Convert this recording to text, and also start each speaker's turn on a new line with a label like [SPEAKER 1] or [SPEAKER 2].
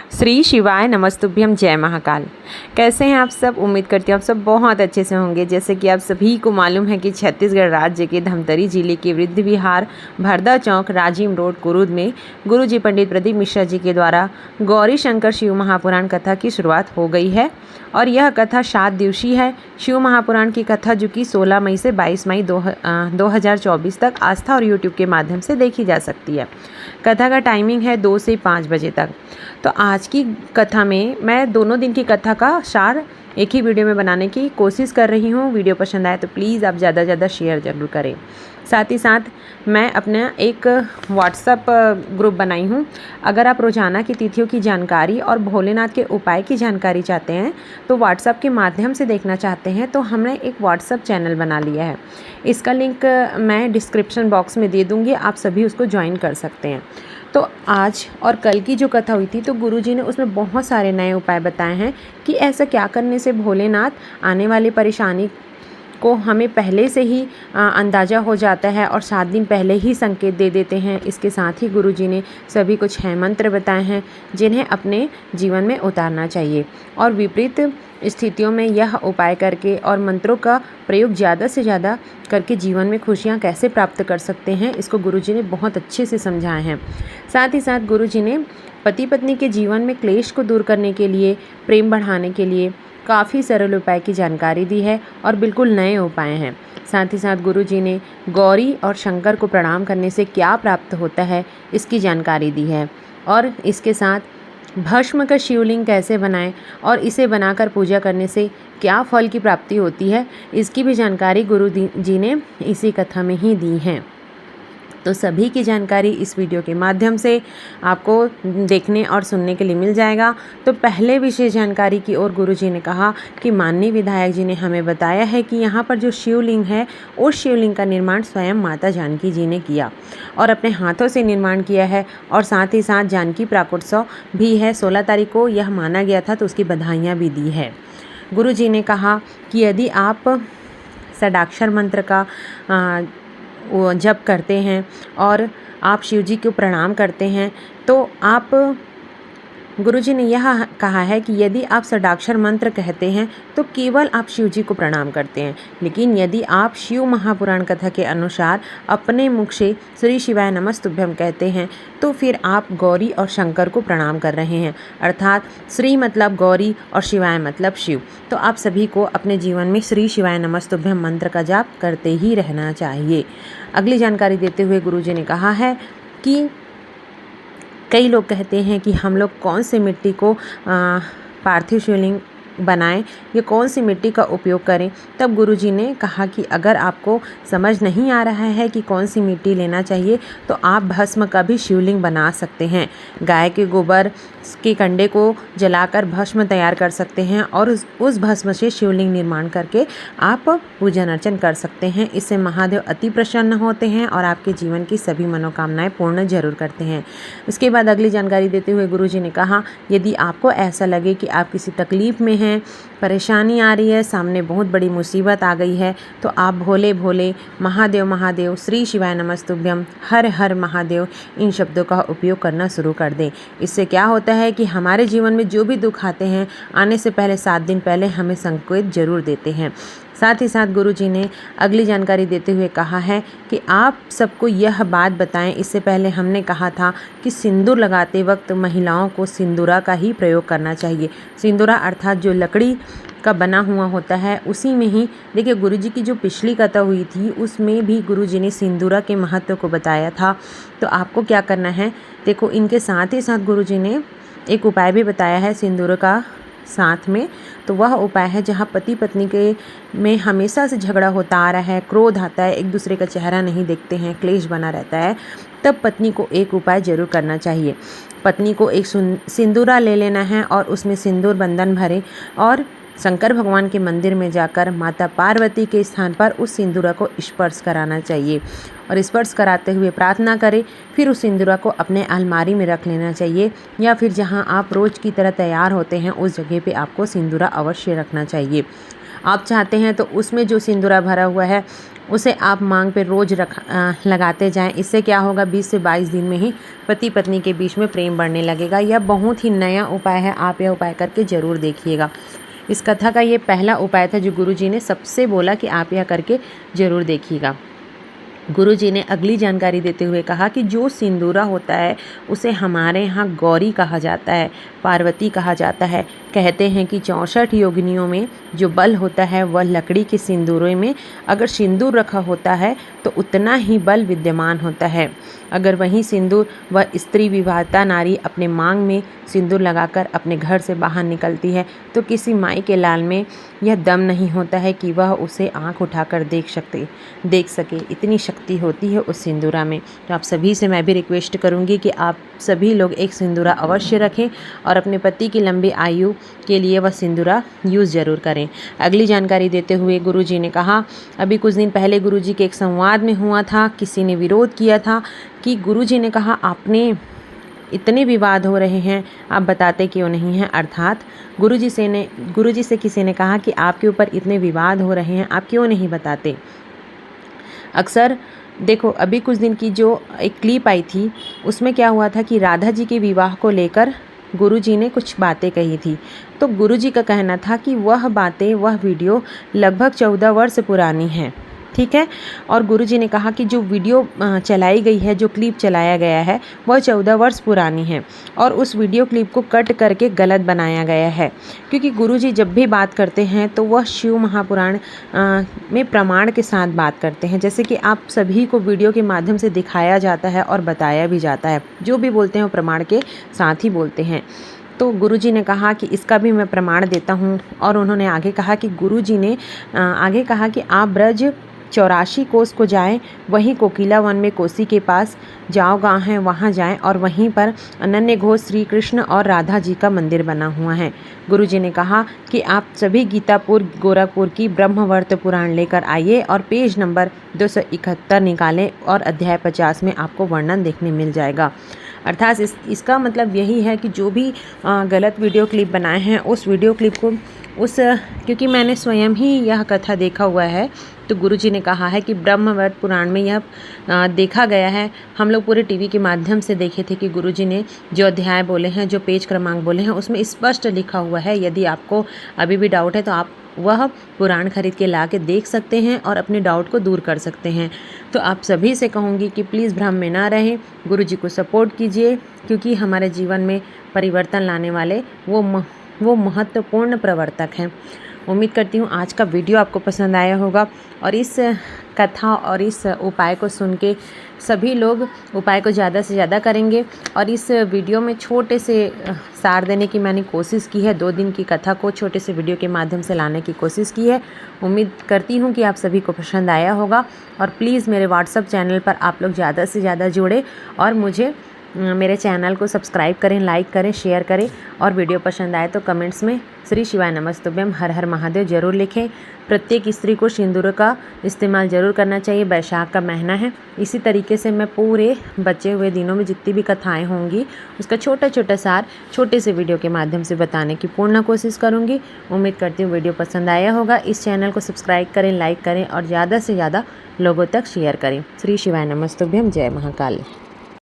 [SPEAKER 1] श्री शिवाय नमस्तुभ्यम, जय महाकाल। कैसे हैं आप सब? उम्मीद करती हूँ आप सब बहुत अच्छे से होंगे। जैसे कि आप सभी को मालूम है कि छत्तीसगढ़ राज्य के धमतरी जिले के वृद्ध विहार भरदा चौक राजीव रोड कुरुद में गुरुजी पंडित प्रदीप मिश्रा जी के द्वारा गौरी शंकर शिव महापुराण कथा की शुरुआत हो गई है। और यह कथा 7 दिवसीय है। शिव महापुराण की कथा जो कि 16 मई से 22 मई 2024 तक आस्था और यूट्यूब के माध्यम से देखी जा सकती है। कथा का टाइमिंग है 2 से 5 बजे तक। तो आज की कथा में मैं दोनों दिन की कथा का सार एक ही वीडियो में बनाने की कोशिश कर रही हूँ। वीडियो पसंद आए तो प्लीज़ आप ज़्यादा से ज़्यादा शेयर ज़रूर करें। साथ ही साथ मैं अपना एक व्हाट्सएप ग्रुप बनाई हूँ। अगर आप रोज़ाना की तिथियों की जानकारी और भोलेनाथ के उपाय की जानकारी चाहते हैं तो व्हाट्सएप के माध्यम से देखना चाहते हैं तो हमने एक व्हाट्सएप चैनल बना लिया है। इसका लिंक मैं डिस्क्रिप्शन बॉक्स में दे दूँगी, आप सभी उसको ज्वाइन कर सकते हैं। तो आज और कल की जो कथा हुई थी तो गुरुजी ने उसमें बहुत सारे नए उपाय बताए हैं कि ऐसा क्या करने से भोलेनाथ आने वाली परेशानी को हमें पहले से ही अंदाज़ा हो जाता है और 7 दिन पहले ही संकेत दे देते हैं। इसके साथ ही गुरुजी ने सभी को 6 मंत्र बताए हैं जिन्हें अपने जीवन में उतारना चाहिए और विपरीत स्थितियों में यह उपाय करके और मंत्रों का प्रयोग ज़्यादा से ज़्यादा करके जीवन में खुशियाँ कैसे प्राप्त कर सकते हैं, इसको गुरुजी ने बहुत अच्छे से समझाए हैं। साथ ही साथ गुरुजी ने पति पत्नी के जीवन में क्लेश को दूर करने के लिए, प्रेम बढ़ाने के लिए काफ़ी सरल उपाय की जानकारी दी है और बिल्कुल नए उपाय हैं। साथ ही साथ गुरुजी ने गौरी और शंकर को प्रणाम करने से क्या प्राप्त होता है इसकी जानकारी दी है और इसके साथ भस्म का शिवलिंग कैसे बनाएं और इसे बनाकर पूजा करने से क्या फल की प्राप्ति होती है, इसकी भी जानकारी गुरु जी ने इसी कथा में ही दी है। तो सभी की जानकारी इस वीडियो के माध्यम से आपको देखने और सुनने के लिए मिल जाएगा। तो पहले विशेष जानकारी की ओर गुरुजी ने कहा कि माननीय विधायक जी ने हमें बताया है कि यहाँ पर जो शिवलिंग है उस शिवलिंग का निर्माण स्वयं माता जानकी जी ने किया और अपने हाथों से निर्माण किया है और साथ ही साथ जानकी प्राकोत्सव भी है। 16 तारीख को यह माना गया था तो उसकी बधाइयाँ भी दी है। गुरुजी ने कहा कि यदि आप षडाक्षर मंत्र का वो जप करते हैं और आप शिव जी को प्रणाम करते हैं तो आप गुरुजी ने यह कहा है कि यदि आप षडाक्षर मंत्र कहते हैं तो केवल आप शिव जी को प्रणाम करते हैं, लेकिन यदि आप शिव महापुराण कथा के अनुसार अपने मुख से श्री शिवाय नमस्तुभ्यम कहते हैं तो फिर आप गौरी और शंकर को प्रणाम कर रहे हैं। अर्थात श्री मतलब गौरी और शिवाय मतलब शिव। तो आप सभी को अपने जीवन में श्री शिवाय नमस्तुभ्यम मंत्र का जाप करते ही रहना चाहिए। अगली जानकारी देते हुए गुरुजी ने कहा है कि कई लोग कहते हैं कि हम लोग कौन से मिट्टी को पार्थिव शिवलिंग बनाएं या कौन सी मिट्टी का उपयोग करें। तब गुरुजी ने कहा कि अगर आपको समझ नहीं आ रहा है कि कौन सी मिट्टी लेना चाहिए तो आप भस्म का भी शिवलिंग बना सकते हैं। गाय के गोबर के कंडे को जलाकर भस्म तैयार कर सकते हैं और उस भस्म से शिवलिंग निर्माण करके आप पूजन अर्चन कर सकते हैं। इससे महादेव अति प्रसन्न होते हैं और आपके जीवन की सभी मनोकामनाएं पूर्ण जरूर करते हैं। उसके बाद अगली जानकारी देते हुए गुरुजी ने कहा यदि आपको ऐसा लगे कि आप किसी तकलीफ़ में हैं, परेशानी आ रही है, सामने बहुत बड़ी मुसीबत आ गई है तो आप भोले भोले महादेव महादेव, श्री शिवाय नमस्तुभ्यम, हर हर महादेव इन शब्दों का उपयोग करना शुरू कर दें। इससे क्या होता है कि हमारे जीवन में जो भी दुख आते हैं आने से पहले 7 दिन पहले हमें संकेत जरूर देते हैं। साथ ही साथ गुरुजी ने अगली जानकारी देते हुए कहा है कि आप सबको यह बात बताएं। इससे पहले हमने कहा था कि सिंदूर लगाते वक्त महिलाओं को सिंदूरा का ही प्रयोग करना चाहिए। सिंदूरा अर्थात जो लकड़ी का बना हुआ होता है उसी में ही। देखिए गुरुजी की जो पिछली कथा हुई थी उसमें भी गुरुजी ने सिंदूरा के महत्व को बताया था। तो आपको क्या करना है, देखो इनके साथ ही साथ गुरुजी ने एक उपाय भी बताया है सिंदूर का साथ में। तो वह उपाय है जहाँ पति पत्नी के में हमेशा से झगड़ा होता आ रहा है, क्रोध आता है, एक दूसरे का चेहरा नहीं देखते हैं, क्लेश बना रहता है, तब पत्नी को एक उपाय जरूर करना चाहिए। पत्नी को एक सिंदूरा ले लेना है और उसमें सिंदूर बंधन भरें और शंकर भगवान के मंदिर में जाकर माता पार्वती के स्थान पर उस सिंदूरा को स्पर्श कराना चाहिए और स्पर्श कराते हुए प्रार्थना करें। फिर उस सिंदूरा को अपने अलमारी में रख लेना चाहिए या फिर जहां आप रोज़ की तरह तैयार होते हैं उस जगह पे आपको सिंदूरा अवश्य रखना चाहिए। आप चाहते हैं तो उसमें जो सिंदूरा भरा हुआ है उसे आप मांग पे रोज़ लगाते जाएं। इससे क्या होगा, 20 से 22 दिन में ही पति पत्नी के बीच में प्रेम बढ़ने लगेगा। यह बहुत ही नया उपाय है, आप यह उपाय करके ज़रूर देखिएगा। इस कथा का ये पहला उपाय था जो गुरुजी ने सबसे बोला कि आप यह करके ज़रूर देखिएगा। गुरुजी ने अगली जानकारी देते हुए कहा कि जो सिंदूरा होता है उसे हमारे यहाँ गौरी कहा जाता है, पार्वती कहा जाता है। कहते हैं कि 64 योगिनियों में जो बल होता है वह लकड़ी के सिंदूरों में अगर सिंदूर रखा होता है तो उतना ही बल विद्यमान होता है। अगर वही सिंदूर वह स्त्री विवाहिता नारी अपने मांग में सिंदूर लगाकर अपने घर से बाहर निकलती है तो किसी माई के लाल में यह दम नहीं होता है कि वह उसे आंख उठाकर देख सके। इतनी शक्ति होती है उस सिंदूरा में। तो आप सभी से मैं भी रिक्वेस्ट करूंगी कि आप सभी लोग एक सिंदूरा अवश्य रखें और अपने पति की लंबी आयु के लिए वह सिंदूरा यूज़ ज़रूर करें। अगली जानकारी देते हुए गुरुजी ने कहा, अभी कुछ दिन पहले गुरुजी के एक संवाद में हुआ था, किसी ने विरोध किया था कि गुरुजी ने कहा आपने इतने विवाद हो रहे हैं, आप बताते क्यों नहीं हैं। अर्थात गुरुजी से किसी ने कहा कि आपके ऊपर इतने विवाद हो रहे हैं, आप क्यों नहीं बताते। अक्सर देखो, अभी कुछ दिन की जो एक क्लिप आई थी उसमें क्या हुआ था कि राधा जी के विवाह को लेकर गुरुजी ने कुछ बातें कही थी। तो गुरुजी का कहना था कि वह वीडियो लगभग 14 वर्ष पुरानी है, ठीक है। और गुरुजी ने कहा कि जो वीडियो चलाई गई है, जो क्लिप चलाया गया है वह 14 वर्ष पुरानी है और उस वीडियो क्लिप को कट करके गलत बनाया गया है। क्योंकि गुरुजी जब भी बात करते हैं तो वह शिव महापुराण में प्रमाण के साथ बात करते हैं। जैसे कि आप सभी को वीडियो के माध्यम से दिखाया जाता है और बताया भी जाता है, जो भी बोलते हैं वो प्रमाण के साथ ही बोलते हैं। तो गुरुजी ने कहा कि इसका भी मैं प्रमाण देता हूँ। और उन्होंने आगे कहा कि गुरुजी ने आगे कहा कि आप ब्रज 84 कोस को जाएं, वहीं कोकिला वन में कोसी के पास जाओ गाँव है वहाँ जाएं और वहीं पर अनन्य घोष श्री कृष्ण और राधा जी का मंदिर बना हुआ है। गुरुजी ने कहा कि आप सभी गीतापुर गोरखपुर की ब्रह्मवर्त पुराण लेकर आइए और पेज नंबर 271 निकालें और अध्याय 50 में आपको वर्णन देखने मिल जाएगा। अर्थात इसका मतलब यही है कि जो भी गलत वीडियो क्लिप बनाए हैं उस वीडियो क्लिप को क्योंकि मैंने स्वयं ही यह कथा देखा हुआ है, तो गुरुजी ने कहा है कि ब्रह्मवर्त पुराण में यह देखा गया है। हम लोग पूरे टीवी के माध्यम से देखे थे कि गुरुजी ने जो अध्याय बोले हैं, जो पेज क्रमांक बोले हैं, उसमें स्पष्ट लिखा हुआ है। यदि आपको अभी भी डाउट है तो आप वह पुराण खरीद के ला के देख सकते हैं और अपने डाउट को दूर कर सकते हैं। तो आप सभी से कहूँगी कि प्लीज़ भ्रम में ना रहें, गुरुजी को सपोर्ट कीजिए, क्योंकि हमारे जीवन में परिवर्तन लाने वाले वो महत्वपूर्ण प्रवर्तक हैं। उम्मीद करती हूँ आज का वीडियो आपको पसंद आया होगा और इस कथा और इस उपाय को सुन के सभी लोग उपाय को ज़्यादा से ज़्यादा करेंगे। और इस वीडियो में छोटे से सार देने की मैंने कोशिश की है, 2 दिन की कथा को छोटे से वीडियो के माध्यम से लाने की कोशिश की है। उम्मीद करती हूँ कि आप सभी को पसंद आया होगा और प्लीज़ मेरे व्हाट्सएप चैनल पर आप लोग ज़्यादा से ज़्यादा जुड़े और मुझे मेरे चैनल को सब्सक्राइब करें, लाइक करें, शेयर करें और वीडियो पसंद आए तो कमेंट्स में श्री शिवाय नमस्तुभ्यम हर हर महादेव जरूर लिखें। प्रत्येक स्त्री को सिंदूर का इस्तेमाल ज़रूर करना चाहिए। बैसाख का महीना है, इसी तरीके से मैं पूरे बचे हुए दिनों में जितनी भी कथाएं होंगी उसका छोटा छोटा सार छोटे से वीडियो के माध्यम से बताने की पूर्ण कोशिश करूँगी। उम्मीद करती हूँ वीडियो पसंद आया होगा। इस चैनल को सब्सक्राइब करें, लाइक करें और ज़्यादा से ज़्यादा लोगों तक शेयर करें। श्री शिवाय नमस्तुभ्यम। जय महाकाल।